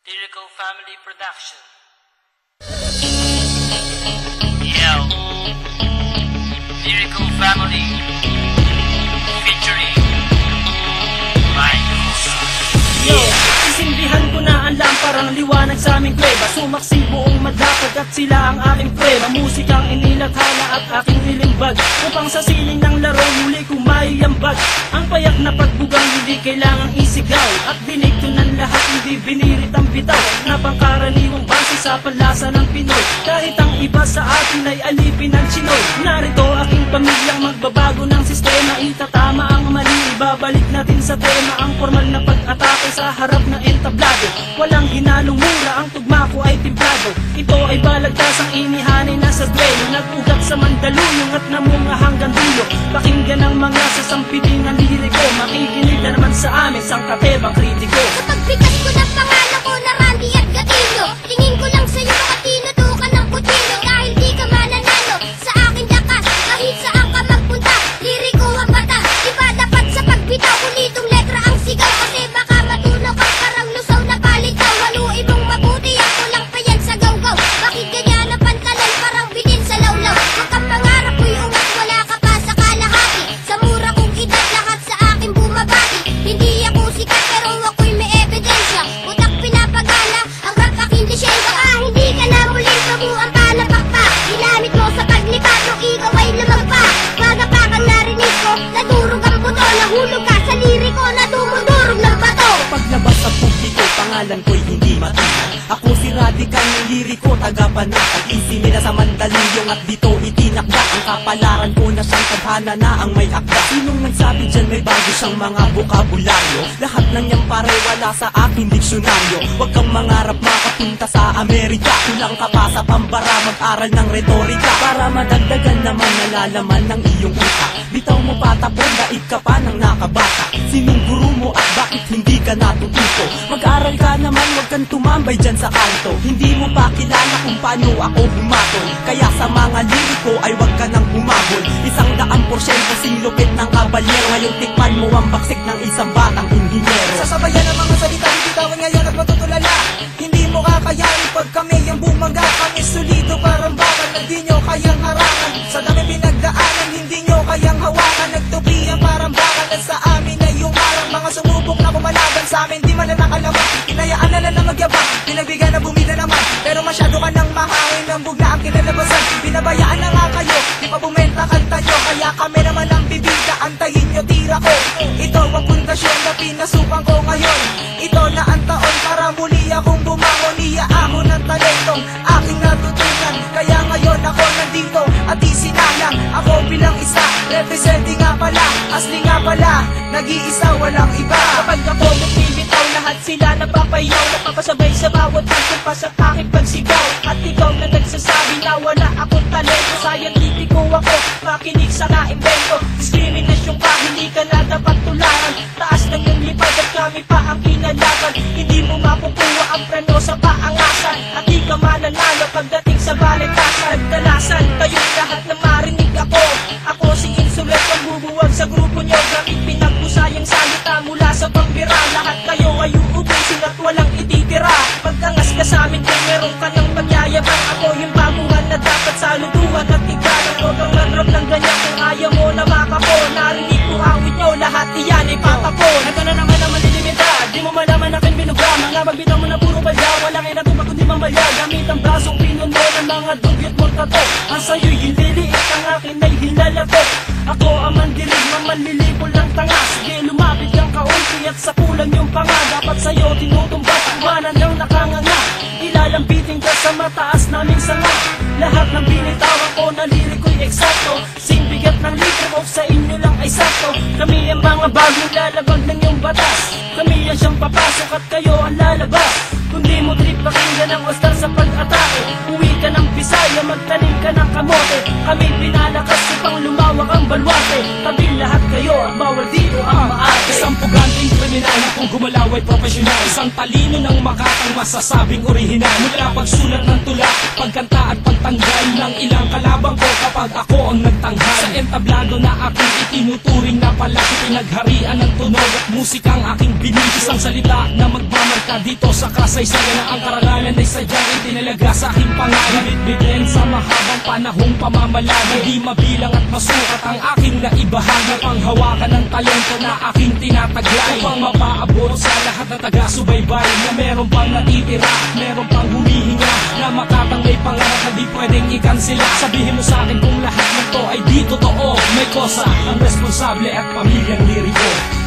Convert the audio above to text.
Lyrical Family Production. Yo, Lyrical Family featuring Mike Musa. Yo, isindihan ko na ang lamparang liwanag sa aming kuweba. Sumaksi buong madapag at sila ang aking prueba. Musikang inilathala at aking nilimbag, upang sa siling ng laro muli kong maiambag. Ang payak na pagbugang hindi kailangang isigaw, at dinikto ng lahat hindi binirit ang bitaw, na pangkaraniwang base sa panlasa ng Pinoy. Kahit ang iba sa atin ay alipin ng Chinoy, narito aking pamilyang magbabago ng sistema. Itatama ang mali, ibabalik natin sa tema ang formal na pag-atake sa harap na entablado. Walang hinalong mura, ang tugma ko ay timplado. Ito ay balagtas ang inihanay na sa duelo, nag-ugat sa Mandaluyong at namunga hanggang dulo. Pakinggan ang mga sasampitin ng liriko, makikinig na naman sa amin sang katebang kritiko. Kapag bigas ko ng pangalan ko na Randy at Gatino, tingin ko lang sa'yo katino ka ng kutino. Dahil di ka mananalo sa aking lakas, kahit saan ka magpunta, liriko ang bata. Iba dapat sa pagbitaw, ulitong letra ang sigaw, kasi baka matunaw ka parang lusaw na palitaw. Haluin mong mabuti, ako lang pa yan sa gawgaw. Bakit ganyan ang pantalan parang bitin sa lawlaw? Huwag kang pangarap ko'y ungat, wala ka pa sa kalahati. Sa mura kong edad, lahat sa akin bumabati. Hindi ako sikat pero ako'y may ebidensya. Utak pinapagana, ang rap aking lisensya. Baka hindi ka na muling kabuang palapak pa. Ginamit mo sa paglipat nung ikaw ay lumagpa. Magapakan narinig ko, nadurog ang buto. Nahulog ka sa liriko na dumudurog ng bato. Paglabas sa publiko, pangalan ko'y hindi matunan. Ako si Radical ng liriko, taga-panatag. Isinila sa Mandaluyong at dito itinakda. Ang kapalaran ko na siyang tadhana na ang may akda. Sinong nagsabi dyan may bago siyang mga bokabularyo? Lahat ng niyang pare wala sa aking diksyonaryo. Huwag kang mangarap makapunta sa Amerika. Kulang ka pa sa pambara, mag-aral ng retorika, para madagdagan naman nalalaman ng iyong utak. Bitaw mo patapon, daig ka pa ng nakabata. Sinong guru mo at bakit hindi ka natututo? Mag-aral ka naman, huwag kang tumambay dyan sa kanto. Hindi mo pa kilala kung paano ako humatol, kaya sa mga liriko ay huwag ka nang humabol. 100% singlupit ng kabalyero, ngayon tikman mo ang baksik ng isang batang inhinyero. Sasabayan ang mga salita, bitawan ngayon at matutulala. Hindi mo kakayanin pag kami ang bumangga. Kami solido parang bakal na di nyo kayang harangan. Sa dami pinagdaanan, hindi nyo kayang hawakan. Nagtubihan parang bakal at sa amin ay yung parang mga sumubok na kumalaban sa amin, di man na nakalaman. Hinayaan na lang na magyabang, pinagbigyan na bumida naman. Pero masyado ka nang mahangin, ang bugla ang kinalabasan. Binabayaan na nga kayo, di pa bumenta kanta nyo. Kaya kami naman ang bibida, antayin nyo tira ko. Ito ang pundasyon na pinasukan ko ngayon. Ito na ang taon para muli akong bumangon. Iyaahon ng talentong aking natutunan. Kaya ngayon ako nandito at isinalang ako bilang isa, representing nga pala, asli nga pala, nag-iisa walang iba. Kapag ako bumibitaw, lahat sila napapayaw, napapasabay sa bawat pagkumpas at aking pagsigaw. At ikaw na nagsasabi na wala akong talento, scientifico ako, makinig sa naimbento. Diskriminasyon ka, hindi ka na dapat tularan. Taas ng iyong lipad at kami pa ang kinalaban. Hindi mo makukuha ang preno sa paangasan, at di ka mananalo pagdating sa balitasan. Dalasan kayong lahat na marinig ako. Ako si Insulet, ang bubuwag sa grupo nyo. Gamit pinagpusayang salita mula sa pambira. Lahat kayo ay uubusin at walang ititira. Pagtangas ka sa amin kung meron ka ng pagyayabang. Ako yung baguhan na dapat saluduhan at ikalang. Huwag kang mag-rap ng ganyan kung ayaw mo na makako. Narinig ko awit nyo, lahat iyan ay patapon. Ito na naman ang malilimita, di mo malaman aking binuga. Mga pagbitaw mo na puro balya, walang inatubag kundi mamalya. Gamit ang brasong pinuno ng mga dugyot mong tato. Ang sa'yo'y hililiit, ang akin ay hilalabot. Ako ang mandilig, mamalilipol ng tanga. Sige lumapit kang kaunti at sa kulang yung panga. Dapat sa'yo tinutumbat, iwanan ng nakanganga. Ilalambitin ka sa mataas naming sanga. Lahat ng binitawan ko na liriko'y eksakto. Sing bigat ng litro, sa inyo lang ay sakto. Kami ang mga bagong lalabag ng iyong batas. Kami ang siyang papasok at kayo ang lalabas. Kung di mo trip pakinggan ang wastar sa pag-atake, uwi ka ng Bisaya, magtanim ka ng kamote. Kami pinalakas upang lumawak ang balwate. Tabi lahat kayo at bawal dito ang maate. Isang puganting kriminal na kung gumalaw ay profesional. Isang talino ng makatang masasabing orihinal. Mula pagsulat ng tula, pagkanta at pagtanggal ng ilang kalabang ko kapag ako ang nagtanghal. Sa entablado na aking itinuturing na palaki, pinagharian ng tunog at musika ang aking binig. Isang salita na magmamarka dito sa kasaysayan na ang karangalan ay sadyang itinalaga sa aking pangalan. Bitbitin sa mahabang panahong pamamalagi, di mabilang at masukat ang aking naibahagi. Panghawakan ng talento na aking tinataglay, upang mapaabot sa lahat na taga-subaybay na meron pang natitira, meron pang humihinga, na makatang may pangarap na di pwedeng ikansila. Sabihin mo sa akin kung lahat ng to ay di totoo. May kosa ang responsable at pamilyang liriko.